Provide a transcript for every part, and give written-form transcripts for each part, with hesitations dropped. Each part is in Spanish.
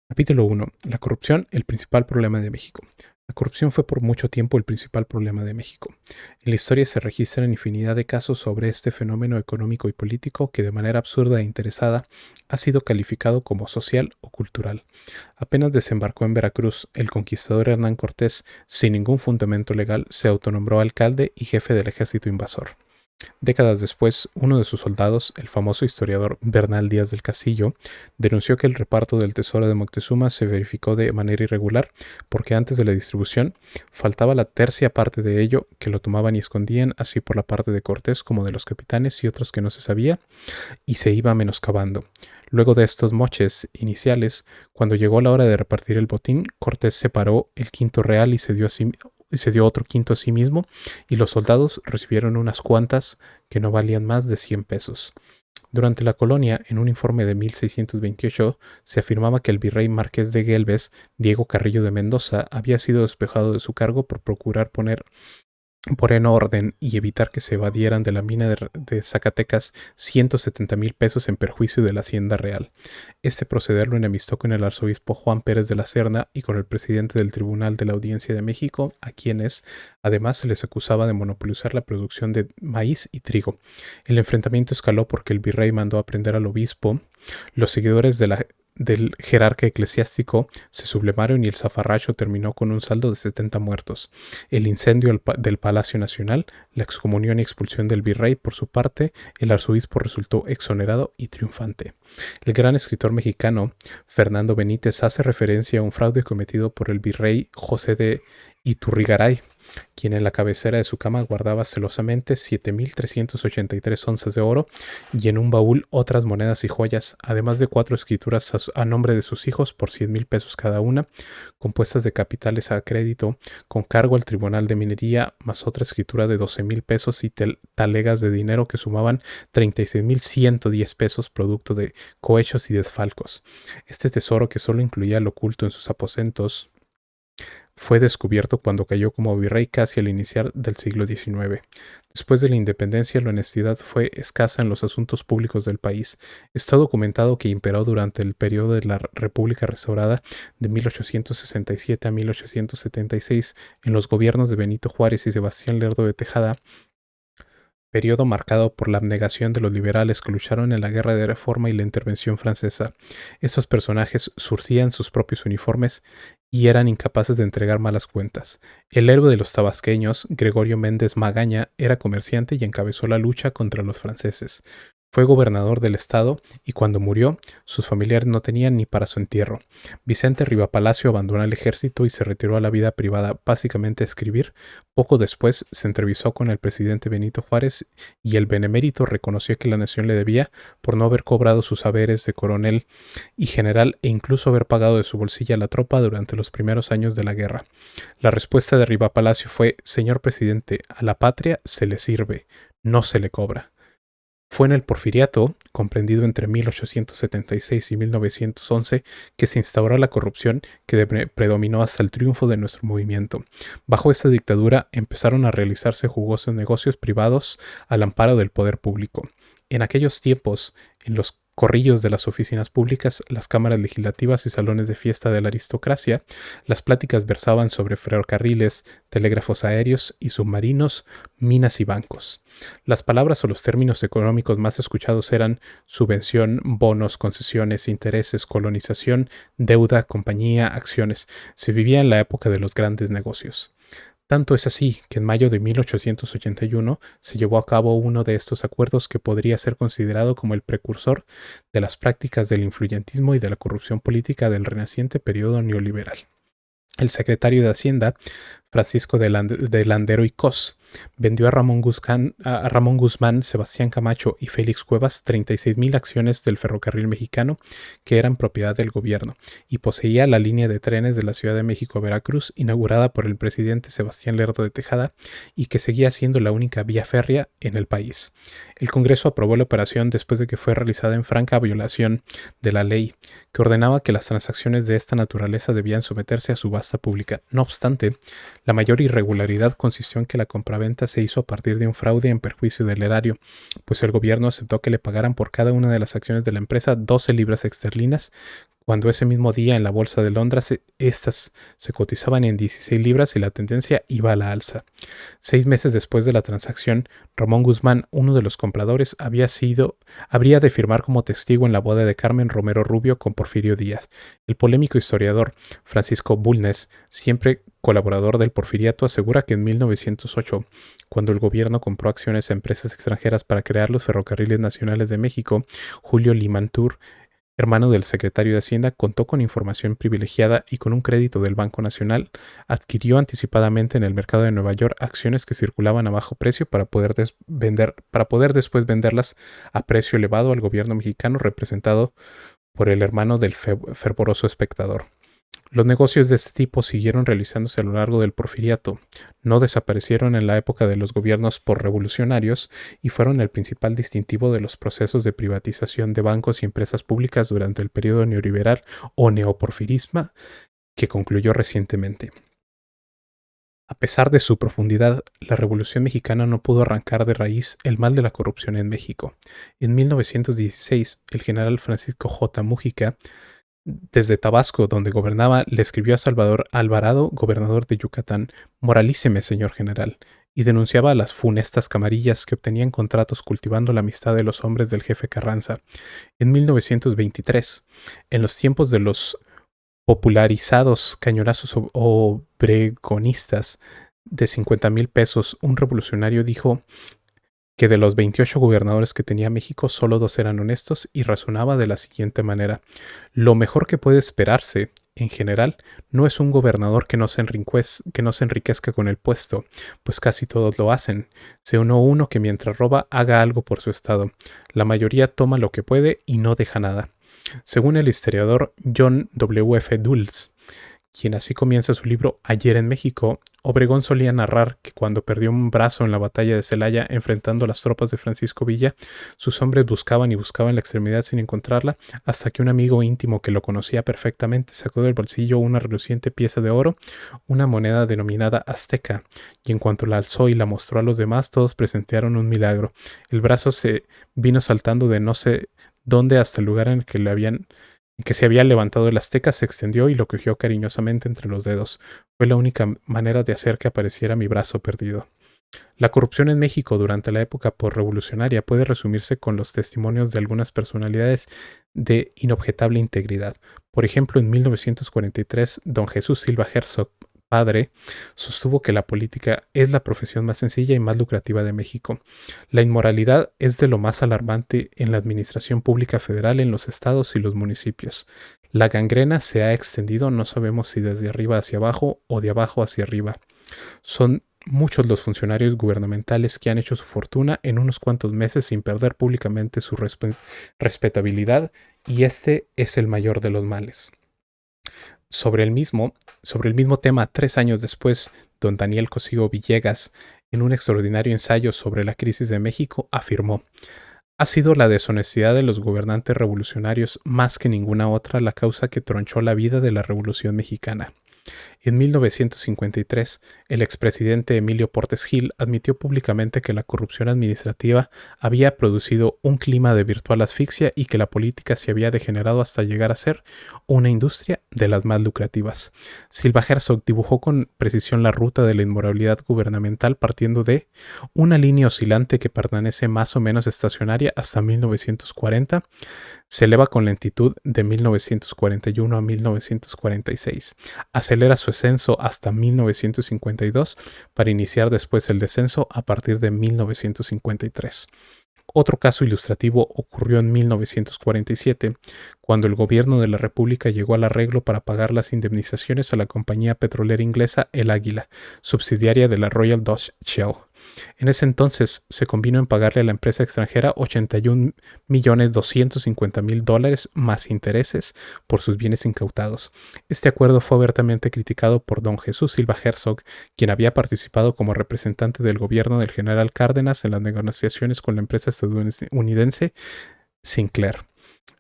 Capítulo 1. La corrupción, el principal problema de México. La corrupción fue por mucho tiempo el principal problema de México. En la historia se registran infinidad de casos sobre este fenómeno económico y político que de manera absurda e interesada ha sido calificado como social o cultural. Apenas desembarcó en Veracruz, el conquistador Hernán Cortés, sin ningún fundamento legal, se autonombró alcalde y jefe del ejército invasor. Décadas después, uno de sus soldados, el famoso historiador Bernal Díaz del Castillo, denunció que el reparto del tesoro de Moctezuma se verificó de manera irregular porque antes de la distribución faltaba la tercia parte de ello que lo tomaban y escondían, así por la parte de Cortés como de los capitanes y otros que no se sabía, y se iba menoscabando. Luego de estos moches iniciales, cuando llegó la hora de repartir el botín, Cortés separó el quinto real y se dio otro quinto a sí mismo, y los soldados recibieron unas cuantas que no valían más de 100 pesos. Durante la colonia, en un informe de 1628, se afirmaba que el virrey Marqués de Guelves, Diego Carrillo de Mendoza, había sido despojado de su cargo por procurar por en orden y evitar que se evadieran de la mina de Zacatecas 170,000 pesos en perjuicio de la Hacienda Real. Este proceder lo enemistó con el arzobispo Juan Pérez de la Serna y con el presidente del Tribunal de la Audiencia de México, a quienes además se les acusaba de monopolizar la producción de maíz y trigo. El enfrentamiento escaló porque el virrey mandó a prender al obispo. Los seguidores del jerarca eclesiástico se sublevaron y el zafarracho terminó con un saldo de 70 muertos. El incendio del Palacio Nacional, la excomunión y expulsión del virrey, por su parte, el arzobispo resultó exonerado y triunfante. El gran escritor mexicano Fernando Benítez hace referencia a un fraude cometido por el virrey José de Iturrigaray, quien en la cabecera de su cama guardaba celosamente 7,383 onzas de oro y en un baúl otras monedas y joyas, además de 4 escrituras a nombre de sus hijos por 100,000 pesos cada una, compuestas de capitales a crédito, con cargo al Tribunal de Minería, más otra escritura de 12,000 pesos y talegas de dinero que sumaban 36,110 pesos, producto de cohechos y desfalcos. Este tesoro, que solo incluía lo oculto en sus aposentos, fue descubierto cuando cayó como virrey casi al iniciar del siglo XIX. Después de la independencia, la honestidad fue escasa en los asuntos públicos del país. Está documentado que imperó durante el periodo de la República Restaurada de 1867 a 1876 en los gobiernos de Benito Juárez y Sebastián Lerdo de Tejada, periodo marcado por la abnegación de los liberales que lucharon en la Guerra de Reforma y la intervención francesa. Estos personajes surcían sus propios uniformes y eran incapaces de entregar malas cuentas. El héroe de los tabasqueños, Gregorio Méndez Magaña, era comerciante y encabezó la lucha contra los franceses. Fue gobernador del estado y cuando murió, sus familiares no tenían ni para su entierro. Vicente Rivapalacio abandonó el ejército y se retiró a la vida privada, básicamente a escribir. Poco después se entrevistó con el presidente Benito Juárez y el benemérito reconoció que la nación le debía por no haber cobrado sus haberes de coronel y general e incluso haber pagado de su bolsillo a la tropa durante los primeros años de la guerra. La respuesta de Rivapalacio fue: señor presidente, a la patria se le sirve, no se le cobra. Fue en el Porfiriato, comprendido entre 1876 y 1911, que se instauró la corrupción que predominó hasta el triunfo de nuestro movimiento. Bajo esta dictadura empezaron a realizarse jugosos negocios privados al amparo del poder público. En aquellos tiempos, en los corrillos de las oficinas públicas, las cámaras legislativas y salones de fiesta de la aristocracia, las pláticas versaban sobre ferrocarriles, telégrafos aéreos y submarinos, minas y bancos. Las palabras o los términos económicos más escuchados eran subvención, bonos, concesiones, intereses, colonización, deuda, compañía, acciones. Se vivía en la época de los grandes negocios. Tanto es así que en mayo de 1881 se llevó a cabo uno de estos acuerdos que podría ser considerado como el precursor de las prácticas del influyentismo y de la corrupción política del renaciente periodo neoliberal. El secretario de Hacienda, Francisco de Landero y Cos, vendió a Ramón Guzmán, Sebastián Camacho y Félix Cuevas 36,000 acciones del ferrocarril mexicano que eran propiedad del gobierno y poseía la línea de trenes de la Ciudad de México a Veracruz, inaugurada por el presidente Sebastián Lerdo de Tejada y que seguía siendo la única vía férrea en el país. El Congreso aprobó la operación después de que fue realizada en franca violación de la ley, que ordenaba que las transacciones de esta naturaleza debían someterse a subasta pública. No obstante, la mayor irregularidad consistió en que la compraventa se hizo a partir de un fraude en perjuicio del erario, pues el gobierno aceptó que le pagaran por cada una de las acciones de la empresa 12 libras esterlinas, cuando ese mismo día en la bolsa de Londres estas se cotizaban en 16 libras y la tendencia iba a la alza. 6 meses después de la transacción, Ramón Guzmán, uno de los compradores, habría de firmar como testigo en la boda de Carmen Romero Rubio con Porfirio Díaz. El polémico historiador Francisco Bulnes, siempre colaborador del Porfiriato, asegura que en 1908, cuando el gobierno compró acciones a empresas extranjeras para crear los ferrocarriles nacionales de México, Julio Limantur, hermano del secretario de Hacienda, contó con información privilegiada y con un crédito del Banco Nacional, adquirió anticipadamente en el mercado de Nueva York acciones que circulaban a bajo precio para poder después venderlas a precio elevado al gobierno mexicano representado por el hermano del fervoroso espectador. Los negocios de este tipo siguieron realizándose a lo largo del Porfiriato, no desaparecieron en la época de los gobiernos porrevolucionarios y fueron el principal distintivo de los procesos de privatización de bancos y empresas públicas durante el periodo neoliberal o neoporfirismo que concluyó recientemente. A pesar de su profundidad, la Revolución Mexicana no pudo arrancar de raíz el mal de la corrupción en México. En 1916, el general Francisco J. Mújica, desde Tabasco, donde gobernaba, le escribió a Salvador Alvarado, gobernador de Yucatán: «Moralíceme, señor general», y denunciaba a las funestas camarillas que obtenían contratos cultivando la amistad de los hombres del jefe Carranza. En 1923, en los tiempos de los popularizados cañonazos obregonistas de 50,000 pesos, un revolucionario dijo que de los 28 gobernadores que tenía México, solo 2 eran honestos, y razonaba de la siguiente manera: lo mejor que puede esperarse, en general, no es un gobernador que no se enriquezca con el puesto, pues casi todos lo hacen, sino uno que mientras roba haga algo por su estado. La mayoría toma lo que puede y no deja nada. Según el historiador John W. F. Dulles, quien así comienza su libro Ayer en México, Obregón solía narrar que cuando perdió un brazo en la batalla de Celaya enfrentando a las tropas de Francisco Villa, sus hombres buscaban y buscaban la extremidad sin encontrarla, hasta que un amigo íntimo que lo conocía perfectamente sacó del bolsillo una reluciente pieza de oro, una moneda denominada azteca, y en cuanto la alzó y la mostró a los demás, todos presenciaron un milagro. El brazo se vino saltando de no sé dónde hasta el lugar en que se había levantado el azteca, se extendió y lo cogió cariñosamente entre los dedos. Fue la única manera de hacer que apareciera mi brazo perdido. La corrupción en México durante la época posrevolucionaria puede resumirse con los testimonios de algunas personalidades de inobjetable integridad. Por ejemplo, en 1943, don Jesús Silva Herzog, padre, sostuvo que la política es la profesión más sencilla y más lucrativa de México. La inmoralidad es de lo más alarmante en la administración pública federal, en los estados y los municipios. La gangrena se ha extendido, no sabemos si desde arriba hacia abajo o de abajo hacia arriba. Son muchos los funcionarios gubernamentales que han hecho su fortuna en unos cuantos meses sin perder públicamente su respetabilidad, y este es el mayor de los males. Sobre el mismo tema, 3 años después, don Daniel Cosigo Villegas, en un extraordinario ensayo sobre la crisis de México, afirmó: «Ha sido la deshonestidad de los gobernantes revolucionarios más que ninguna otra la causa que tronchó la vida de la Revolución Mexicana». En 1953, el expresidente Emilio Portes Gil admitió públicamente que la corrupción administrativa había producido un clima de virtual asfixia y que la política se había degenerado hasta llegar a ser una industria de las más lucrativas. Silva Herzog dibujó con precisión la ruta de la inmoralidad gubernamental partiendo de una línea oscilante que permanece más o menos estacionaria hasta 1940, se eleva con lentitud de 1941 a 1946, acelera su ascenso hasta 1952 para iniciar después el descenso a partir de 1953. Otro caso ilustrativo ocurrió en 1947, cuando el gobierno de la República llegó al arreglo para pagar las indemnizaciones a la compañía petrolera inglesa El Águila, subsidiaria de la Royal Dutch Shell. En ese entonces se convino en pagarle a la empresa extranjera $81,250,000 más intereses por sus bienes incautados. Este acuerdo fue abiertamente criticado por don Jesús Silva Herzog, quien había participado como representante del gobierno del general Cárdenas en las negociaciones con la empresa estadounidense Sinclair.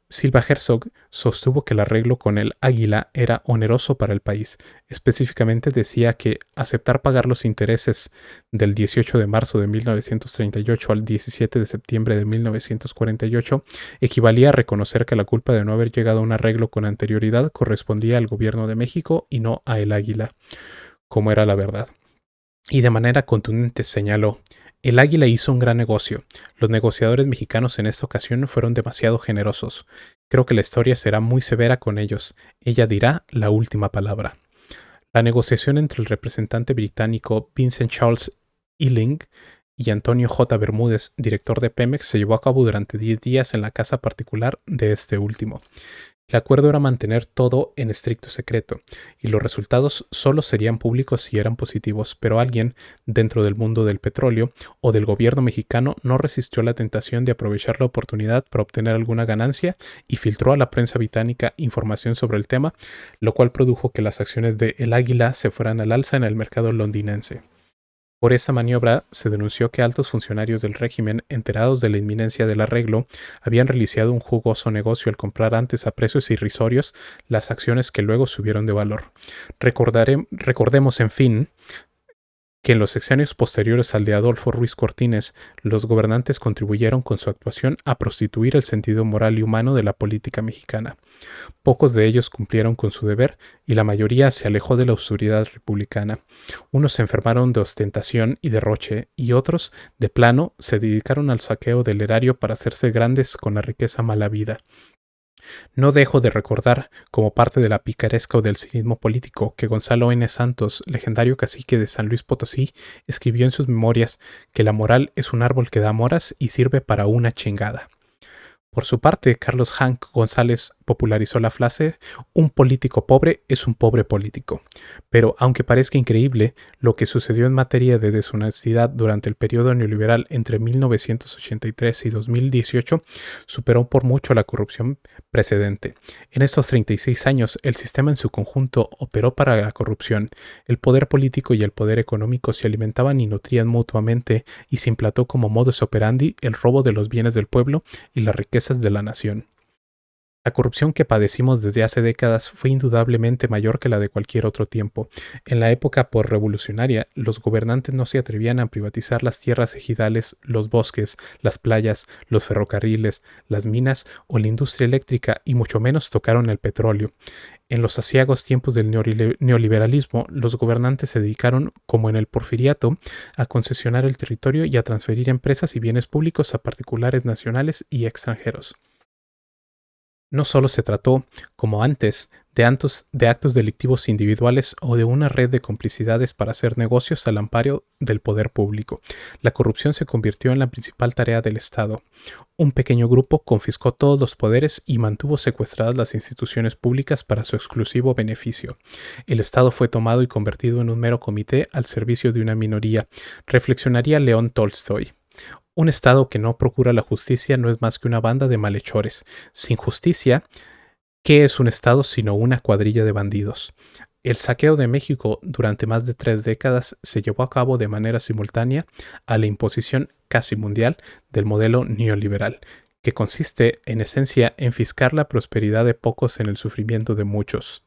Silva Herzog sostuvo que el arreglo con el Águila era oneroso para el país. Específicamente decía que aceptar pagar los intereses del 18 de marzo de 1938 al 17 de septiembre de 1948 equivalía a reconocer que la culpa de no haber llegado a un arreglo con anterioridad correspondía al gobierno de México y no a el Águila, como era la verdad. Y de manera contundente señaló: el Águila hizo un gran negocio. Los negociadores mexicanos en esta ocasión fueron demasiado generosos. Creo que la historia será muy severa con ellos. Ella dirá la última palabra. La negociación entre el representante británico Vincent Charles Ealing y Antonio J. Bermúdez, director de Pemex, se llevó a cabo durante 10 días en la casa particular de este último. El acuerdo era mantener todo en estricto secreto, y los resultados solo serían públicos si eran positivos, pero alguien dentro del mundo del petróleo o del gobierno mexicano no resistió la tentación de aprovechar la oportunidad para obtener alguna ganancia y filtró a la prensa británica información sobre el tema, lo cual produjo que las acciones de El Águila se fueran al alza en el mercado londinense. Por esta maniobra se denunció que altos funcionarios del régimen, enterados de la inminencia del arreglo, habían realizado un jugoso negocio al comprar antes a precios irrisorios las acciones que luego subieron de valor. Recordemos, en fin, que en los sexenios posteriores al de Adolfo Ruiz Cortines, los gobernantes contribuyeron con su actuación a prostituir el sentido moral y humano de la política mexicana. Pocos de ellos cumplieron con su deber y la mayoría se alejó de la austeridad republicana. Unos se enfermaron de ostentación y derroche y otros, de plano, se dedicaron al saqueo del erario para hacerse grandes con la riqueza mal habida. No dejo de recordar, como parte de la picaresca o del cinismo político, que Gonzalo N. Santos, legendario cacique de San Luis Potosí, escribió en sus memorias que la moral es un árbol que da moras y sirve para una chingada. Por su parte, Carlos Hank González popularizó la frase: un político pobre es un pobre político. Pero, aunque parezca increíble, lo que sucedió en materia de deshonestidad durante el periodo neoliberal entre 1983 y 2018 superó por mucho la corrupción precedente. En estos 36 años, el sistema en su conjunto operó para la corrupción. El poder político y el poder económico se alimentaban y nutrían mutuamente y se implantó como modus operandi el robo de los bienes del pueblo y las riquezas de la nación. La corrupción que padecimos desde hace décadas fue indudablemente mayor que la de cualquier otro tiempo. En la época posrevolucionaria, los gobernantes no se atrevían a privatizar las tierras ejidales, los bosques, las playas, los ferrocarriles, las minas o la industria eléctrica, y mucho menos tocaron el petróleo. En los aciagos tiempos del neoliberalismo, los gobernantes se dedicaron, como en el porfiriato, a concesionar el territorio y a transferir empresas y bienes públicos a particulares nacionales y extranjeros. No solo se trató, como antes, de actos delictivos individuales o de una red de complicidades para hacer negocios al amparo del poder público. La corrupción se convirtió en la principal tarea del Estado. Un pequeño grupo confiscó todos los poderes y mantuvo secuestradas las instituciones públicas para su exclusivo beneficio. El Estado fue tomado y convertido en un mero comité al servicio de una minoría, reflexionaría León Tolstoy. Un Estado que no procura la justicia no es más que una banda de malhechores. Sin justicia, ¿qué es un Estado sino una cuadrilla de bandidos? El saqueo de México durante más de 3 décadas se llevó a cabo de manera simultánea a la imposición casi mundial del modelo neoliberal, que consiste en esencia en fiscar la prosperidad de pocos en el sufrimiento de muchos.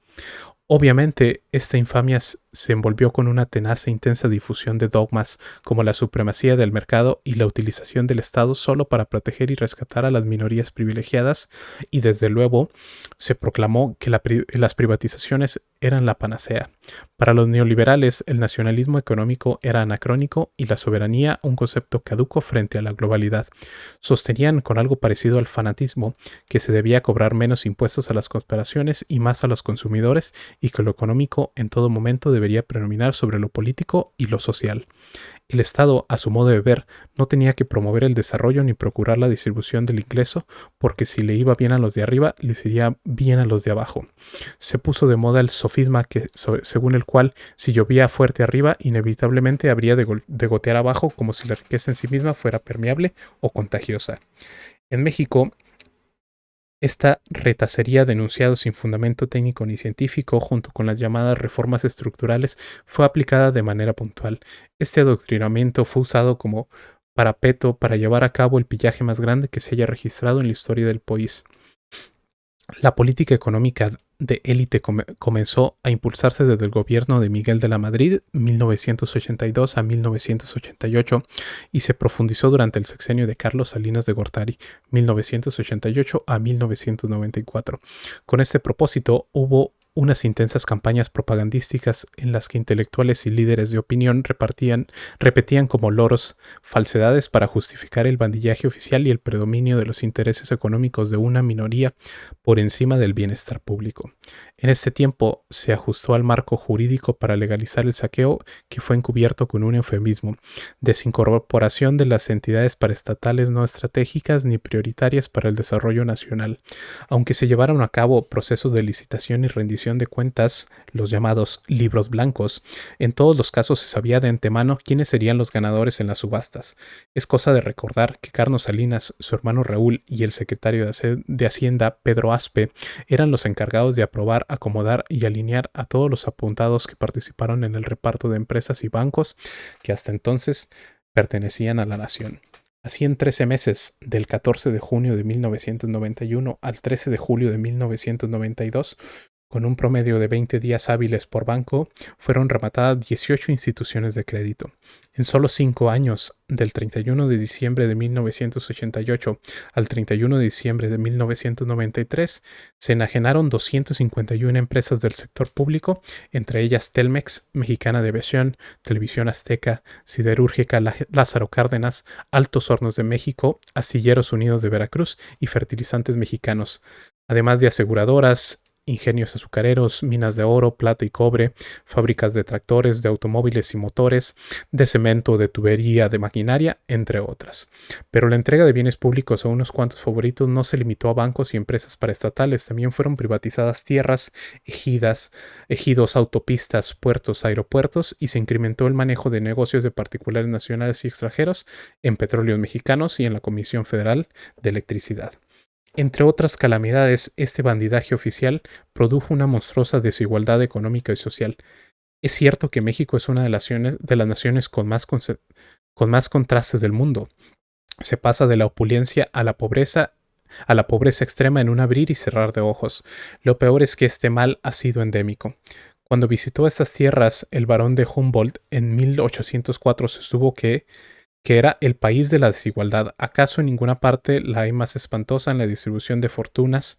Obviamente, esta infamia se envolvió con una tenaz e intensa difusión de dogmas como la supremacía del mercado y la utilización del Estado solo para proteger y rescatar a las minorías privilegiadas, y desde luego se proclamó que las privatizaciones eran la panacea. Para los neoliberales, el nacionalismo económico era anacrónico y la soberanía un concepto caduco frente a la globalidad. Sostenían con algo parecido al fanatismo que se debía cobrar menos impuestos a las corporaciones y más a los consumidores, y que lo económico en todo momento debería predominar sobre lo político y lo social. El Estado, a su modo de ver, no tenía que promover el desarrollo ni procurar la distribución del ingreso, porque si le iba bien a los de arriba, les iría bien a los de abajo. Se puso de moda el sofisma según el cual, si llovía fuerte arriba, inevitablemente habría de gotear abajo, como si la riqueza en sí misma fuera permeable o contagiosa. En México, esta retacería, denunciado sin fundamento técnico ni científico, junto con las llamadas reformas estructurales, fue aplicada de manera puntual. Este adoctrinamiento fue usado como parapeto para llevar a cabo el pillaje más grande que se haya registrado en la historia del país. La política económica de élite comenzó a impulsarse desde el gobierno de Miguel de la Madrid, 1982 a 1988, y se profundizó durante el sexenio de Carlos Salinas de Gortari, 1988 a 1994. Con este propósito hubo unas intensas campañas propagandísticas en las que intelectuales y líderes de opinión repetían como loros falsedades para justificar el bandillaje oficial y el predominio de los intereses económicos de una minoría por encima del bienestar público. En este tiempo se ajustó al marco jurídico para legalizar el saqueo, que fue encubierto con un eufemismo: desincorporación de las entidades paraestatales no estratégicas ni prioritarias para el desarrollo nacional. Aunque se llevaron a cabo procesos de licitación y rendición de cuentas, los llamados libros blancos, en todos los casos se sabía de antemano quiénes serían los ganadores en las subastas. Es cosa de recordar que Carlos Salinas, su hermano Raúl y el secretario de Hacienda, Pedro Aspe, eran los encargados de aprobar, acomodar y alinear a todos los apuntados que participaron en el reparto de empresas y bancos que hasta entonces pertenecían a la nación. Así, en 13 meses, del 14 de junio de 1991 al 13 de julio de 1992, con un promedio de 20 días hábiles por banco, fueron rematadas 18 instituciones de crédito. En solo 5 años, del 31 de diciembre de 1988 al 31 de diciembre de 1993, se enajenaron 251 empresas del sector público, entre ellas Telmex, Mexicana de Aviación, Televisión Azteca, Siderúrgica Lázaro Cárdenas, Altos Hornos de México, Astilleros Unidos de Veracruz y Fertilizantes Mexicanos, además de aseguradoras, ingenios azucareros, minas de oro, plata y cobre, fábricas de tractores, de automóviles y motores, de cemento, de tubería, de maquinaria, entre otras. Pero la entrega de bienes públicos a unos cuantos favoritos no se limitó a bancos y empresas paraestatales, también fueron privatizadas tierras, ejidos, autopistas, puertos, aeropuertos, y se incrementó el manejo de negocios de particulares nacionales y extranjeros en Petróleos Mexicanos y en la Comisión Federal de Electricidad. Entre otras calamidades, este bandidaje oficial produjo una monstruosa desigualdad económica y social. Es cierto que México es una de las naciones con más contrastes del mundo. Se pasa de la opulencia a la pobreza extrema en un abrir y cerrar de ojos. Lo peor es que este mal ha sido endémico. Cuando visitó estas tierras, el barón de Humboldt en 1804 sostuvo que era el país de la desigualdad. ¿Acaso en ninguna parte la hay más espantosa en la distribución de fortunas,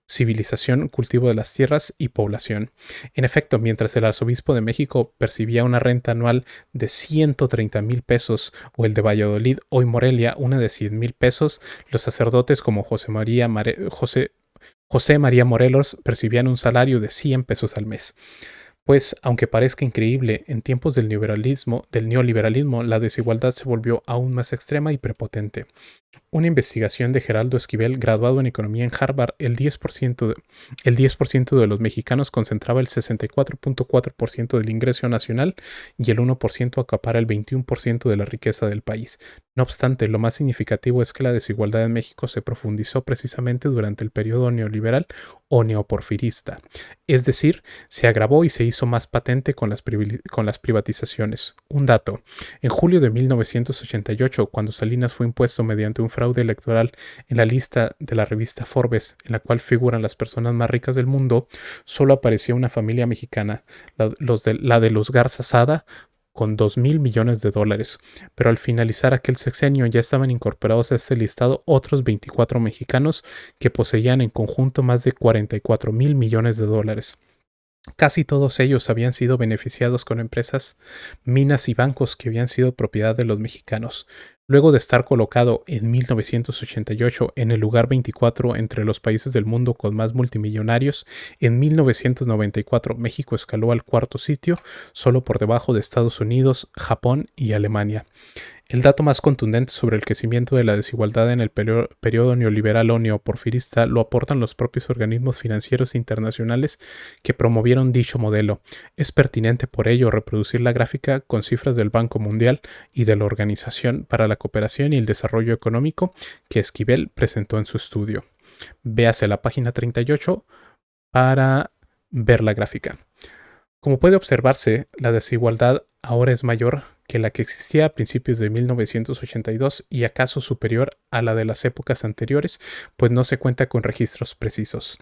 civilización, cultivo de las tierras y población? En efecto, mientras el arzobispo de México percibía una renta anual de 130,000 pesos, o el de Valladolid, hoy Morelia, una de 100,000 pesos, los sacerdotes como José María Morelos percibían un salario de 100 pesos al mes. Pues, aunque parezca increíble, en tiempos del neoliberalismo, la desigualdad se volvió aún más extrema y prepotente. Una investigación de Geraldo Esquivel, graduado en economía en Harvard, el 10% de los mexicanos concentraba el 64.4% del ingreso nacional y el 1% acapara el 21% de la riqueza del país. No obstante, lo más significativo es que la desigualdad en México se profundizó precisamente durante el periodo neoliberal o neoporfirista. Es decir, se agravó y se hizo más patente con las privatizaciones. Un dato: en julio de 1988, cuando Salinas fue impuesto mediante un fraude electoral en la lista de la revista Forbes, en la cual figuran las personas más ricas del mundo, solo aparecía una familia mexicana, la de los Garza Sada, con 2,000 millones de dólares. Pero al finalizar aquel sexenio ya estaban incorporados a este listado otros 24 mexicanos que poseían en conjunto más de 44,000 millones de dólares. Casi todos ellos habían sido beneficiados con empresas, minas y bancos que habían sido propiedad de los mexicanos. Luego de estar colocado en 1988 en el lugar 24 entre los países del mundo con más multimillonarios, en 1994 México escaló al cuarto sitio, solo por debajo de Estados Unidos, Japón y Alemania. El dato más contundente sobre el crecimiento de la desigualdad en el periodo neoliberal o neoporfirista lo aportan los propios organismos financieros internacionales que promovieron dicho modelo. Es pertinente por ello reproducir la gráfica con cifras del Banco Mundial y de la Organización para la Cooperación y el Desarrollo Económico que Esquivel presentó en su estudio. Véase la página 38 para ver la gráfica. Como puede observarse, la desigualdad ahora es mayor que la que existía a principios de 1982 y acaso superior a la de las épocas anteriores, pues no se cuenta con registros precisos.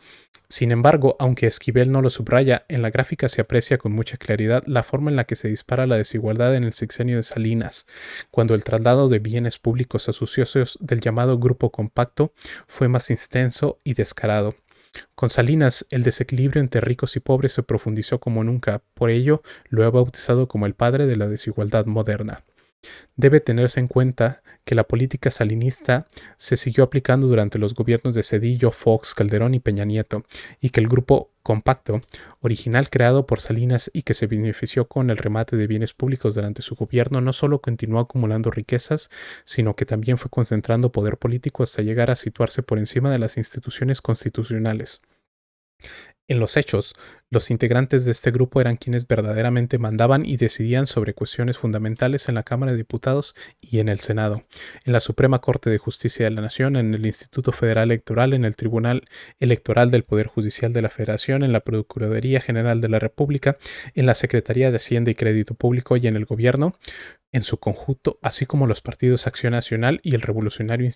Sin embargo, aunque Esquivel no lo subraya, en la gráfica se aprecia con mucha claridad la forma en la que se dispara la desigualdad en el sexenio de Salinas, cuando el traslado de bienes públicos a sus socios del llamado Grupo Compacto fue más intenso y descarado. Con Salinas, el desequilibrio entre ricos y pobres se profundizó como nunca, por ello lo he bautizado como el padre de la desigualdad moderna. Debe tenerse en cuenta que la política salinista se siguió aplicando durante los gobiernos de Zedillo, Fox, Calderón y Peña Nieto, y que el Grupo Compacto, original creado por Salinas y que se benefició con el remate de bienes públicos durante su gobierno, no solo continuó acumulando riquezas, sino que también fue concentrando poder político hasta llegar a situarse por encima de las instituciones constitucionales. En los hechos, los integrantes de este grupo eran quienes verdaderamente mandaban y decidían sobre cuestiones fundamentales en la Cámara de Diputados y en el Senado, en la Suprema Corte de Justicia de la Nación, en el Instituto Federal Electoral, en el Tribunal Electoral del Poder Judicial de la Federación, en la Procuraduría General de la República, en la Secretaría de Hacienda y Crédito Público y en el Gobierno en su conjunto, así como los partidos Acción Nacional y el Revolucionario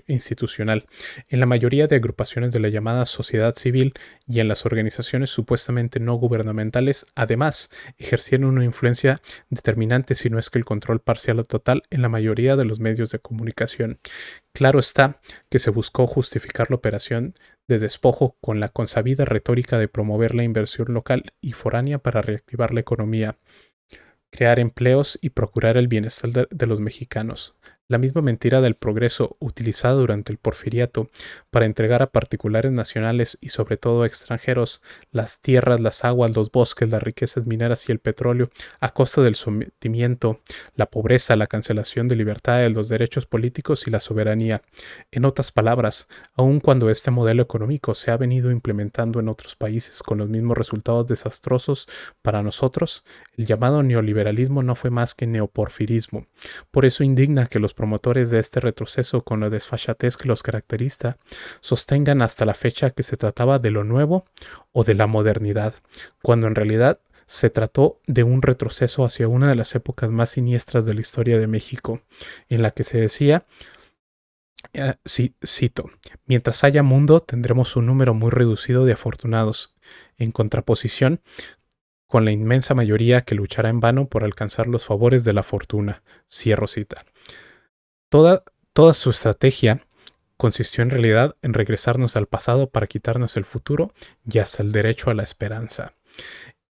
Institucional, en la mayoría de agrupaciones de la llamada sociedad civil y en las organizaciones supuestamente no gubernamentales. Además, ejercieron una influencia determinante, si no es que el control parcial o total, en la mayoría de los medios de comunicación. Claro está que se buscó justificar la operación de despojo con la consabida retórica de promover la inversión local y foránea para reactivar la economía, crear empleos y procurar el bienestar de los mexicanos. La misma mentira del progreso utilizada durante el porfiriato para entregar a particulares nacionales y sobre todo a extranjeros las tierras, las aguas, los bosques, las riquezas mineras y el petróleo a costa del sometimiento, la pobreza, la cancelación de libertades, los derechos políticos y la soberanía. En otras palabras, aun cuando este modelo económico se ha venido implementando en otros países con los mismos resultados desastrosos para nosotros, el llamado neoliberalismo no fue más que neoporfirismo. Por eso indigna que los promotores de este retroceso, con la desfachatez que los caracteriza, sostengan hasta la fecha que se trataba de lo nuevo o de la modernidad, cuando en realidad se trató de un retroceso hacia una de las épocas más siniestras de la historia de México, en la que se decía, cito, mientras haya mundo tendremos un número muy reducido de afortunados, en contraposición con la inmensa mayoría que luchará en vano por alcanzar los favores de la fortuna. Cierro cita. Toda su estrategia consistió en realidad en regresarnos al pasado para quitarnos el futuro y hasta el derecho a la esperanza.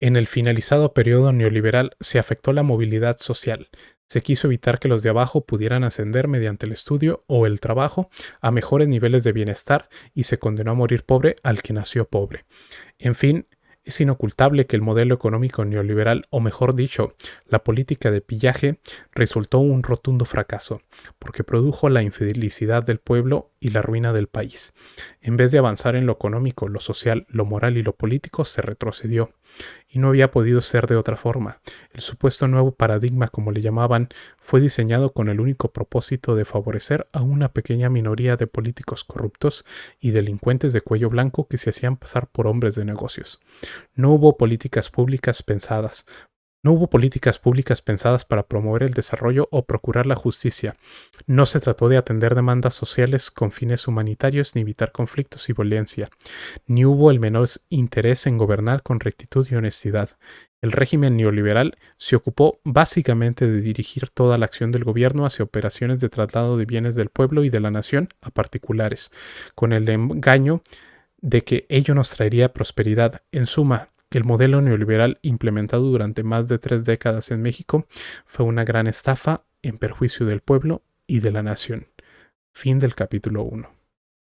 En el finalizado periodo neoliberal se afectó la movilidad social. Se quiso evitar que los de abajo pudieran ascender mediante el estudio o el trabajo a mejores niveles de bienestar y se condenó a morir pobre al que nació pobre. En fin, es inocultable que el modelo económico neoliberal, o mejor dicho, la política de pillaje, resultó un rotundo fracaso, porque produjo la infelicidad del pueblo y la ruina del país. En vez de avanzar en lo económico, lo social, lo moral y lo político, se retrocedió. Y no había podido ser de otra forma. El supuesto nuevo paradigma, como le llamaban, fue diseñado con el único propósito de favorecer a una pequeña minoría de políticos corruptos y delincuentes de cuello blanco que se hacían pasar por hombres de negocios. No hubo políticas públicas pensadas. No hubo políticas públicas pensadas para promover el desarrollo o procurar la justicia. No se trató de atender demandas sociales con fines humanitarios ni evitar conflictos y violencia. Ni hubo el menor interés en gobernar con rectitud y honestidad. El régimen neoliberal se ocupó básicamente de dirigir toda la acción del gobierno hacia operaciones de traslado de bienes del pueblo y de la nación a particulares, con el engaño de que ello nos traería prosperidad. En suma, el modelo neoliberal implementado durante más de 3 décadas en México fue una gran estafa en perjuicio del pueblo y de la nación. Fin del capítulo 1.